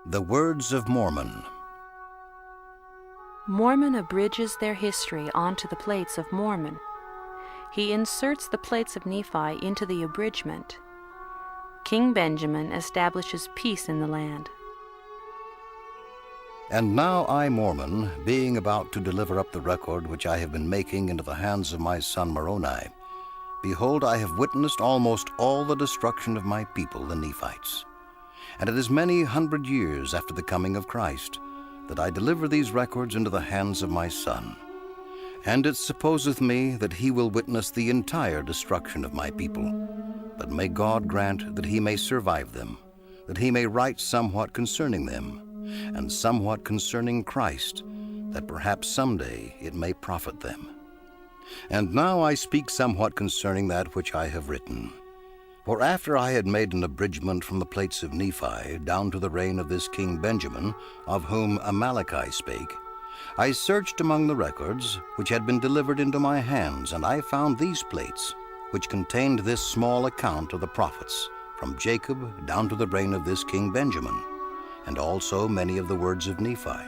The Words of Mormon. Mormon abridges their history onto the plates of Mormon. He inserts the plates of Nephi into the abridgment. King Benjamin establishes peace in the land. And now I, Mormon, being about to deliver up the record which I have been making into the hands of my son Moroni, behold, I have witnessed almost all the destruction of my people, the Nephites. And it is many 100 years after the coming of Christ that I deliver these records into the hands of my son. And it supposeth me that he will witness the entire destruction of my people. But may God grant that he may survive them, that he may write somewhat concerning them, and somewhat concerning Christ, that perhaps someday it may profit them. And now I speak somewhat concerning that which I have written. For after I had made an abridgment from the plates of Nephi down to the reign of this King Benjamin, of whom Amaleki spake, I searched among the records which had been delivered into my hands, and I found these plates, which contained this small account of the prophets, from Jacob down to the reign of this King Benjamin, and also many of the words of Nephi.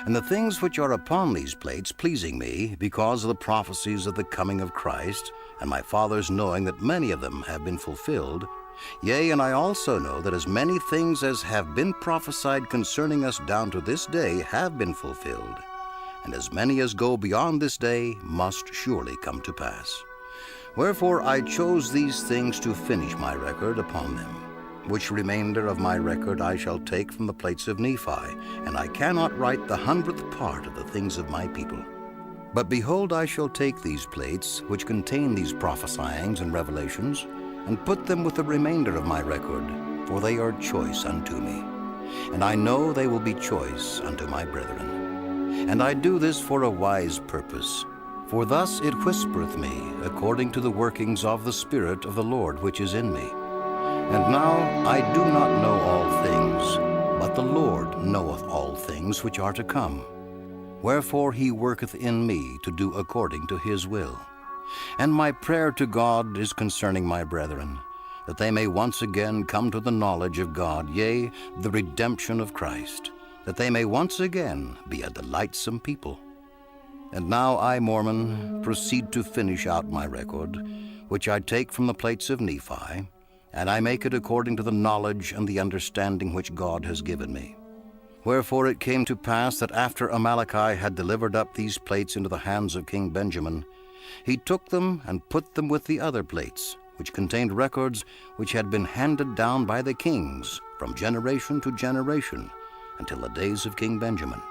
And the things which are upon these plates pleasing me, because of the prophecies of the coming of Christ, and my fathers knowing that many of them have been fulfilled, yea, and I also know that as many things as have been prophesied concerning us down to this day have been fulfilled, and as many as go beyond this day must surely come to pass. Wherefore I chose these things to finish my record upon them, which remainder of my record I shall take from the plates of Nephi, and I cannot write the 100th part of the things of my people. But behold, I shall take these plates, which contain these prophesyings and revelations, and put them with the remainder of my record, for they are choice unto me. And I know they will be choice unto my brethren. And I do this for a wise purpose, for thus it whispereth me, according to the workings of the Spirit of the Lord which is in me. And now I do not know all things, but the Lord knoweth all things which are to come. Wherefore he worketh in me to do according to his will. And my prayer to God is concerning my brethren, that they may once again come to the knowledge of God, yea, the redemption of Christ, that they may once again be a delightsome people. And now I, Mormon, proceed to finish out my record, which I take from the plates of Nephi, and I make it according to the knowledge and the understanding which God has given me. Wherefore it came to pass that after Amaleki had delivered up these plates into the hands of King Benjamin, he took them and put them with the other plates, which contained records which had been handed down by the kings from generation to generation until the days of King Benjamin.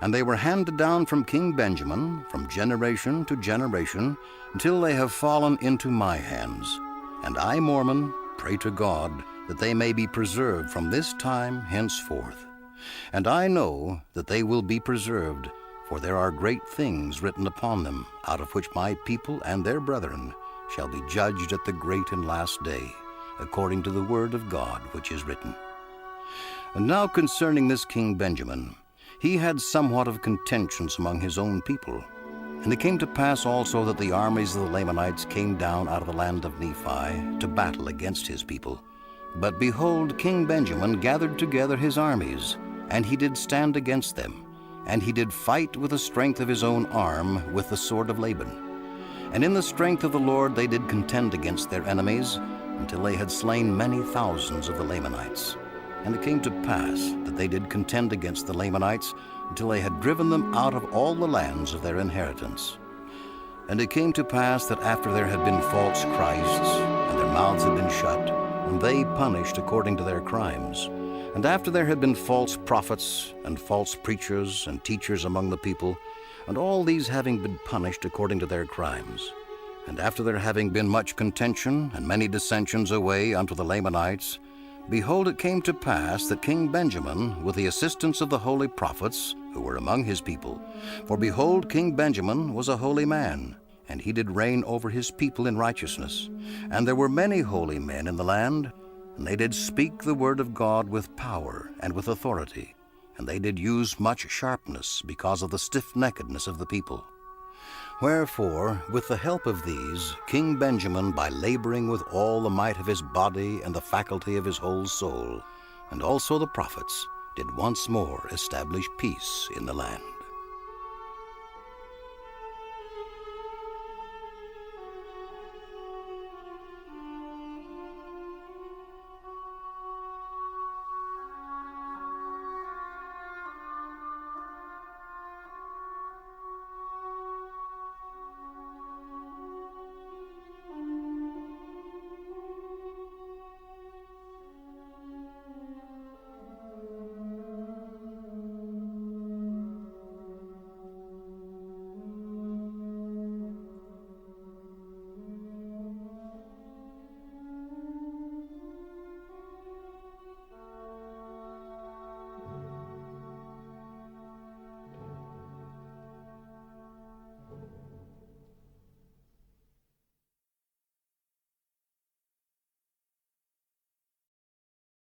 And they were handed down from King Benjamin from generation to generation until they have fallen into my hands. And I, Mormon, pray to God that they may be preserved from this time henceforth. And I know that they will be preserved, for there are great things written upon them, out of which my people and their brethren shall be judged at the great and last day, according to the word of God which is written. And now concerning this King Benjamin, he had somewhat of contentions among his own people. And it came to pass also that the armies of the Lamanites came down out of the land of Nephi to battle against his people. But behold, King Benjamin gathered together his armies, and he did stand against them, and he did fight with the strength of his own arm with the sword of Laban. And in the strength of the Lord they did contend against their enemies, until they had slain many thousands of the Lamanites. And it came to pass that they did contend against the Lamanites, until they had driven them out of all the lands of their inheritance. And it came to pass that after there had been false Christs, and their mouths had been shut, and they punished according to their crimes, and after there had been false prophets, and false preachers and teachers among the people, and all these having been punished according to their crimes, and after there having been much contention and many dissensions away unto the Lamanites, behold, it came to pass that King Benjamin, with the assistance of the holy prophets, who were among his people, for behold, King Benjamin was a holy man, and he did reign over his people in righteousness. And there were many holy men in the land, and they did speak the word of God with power and with authority, and they did use much sharpness because of the stiff-neckedness of the people. Wherefore, with the help of these, King Benjamin, by laboring with all the might of his body and the faculty of his whole soul, and also the prophets, did once more establish peace in the land.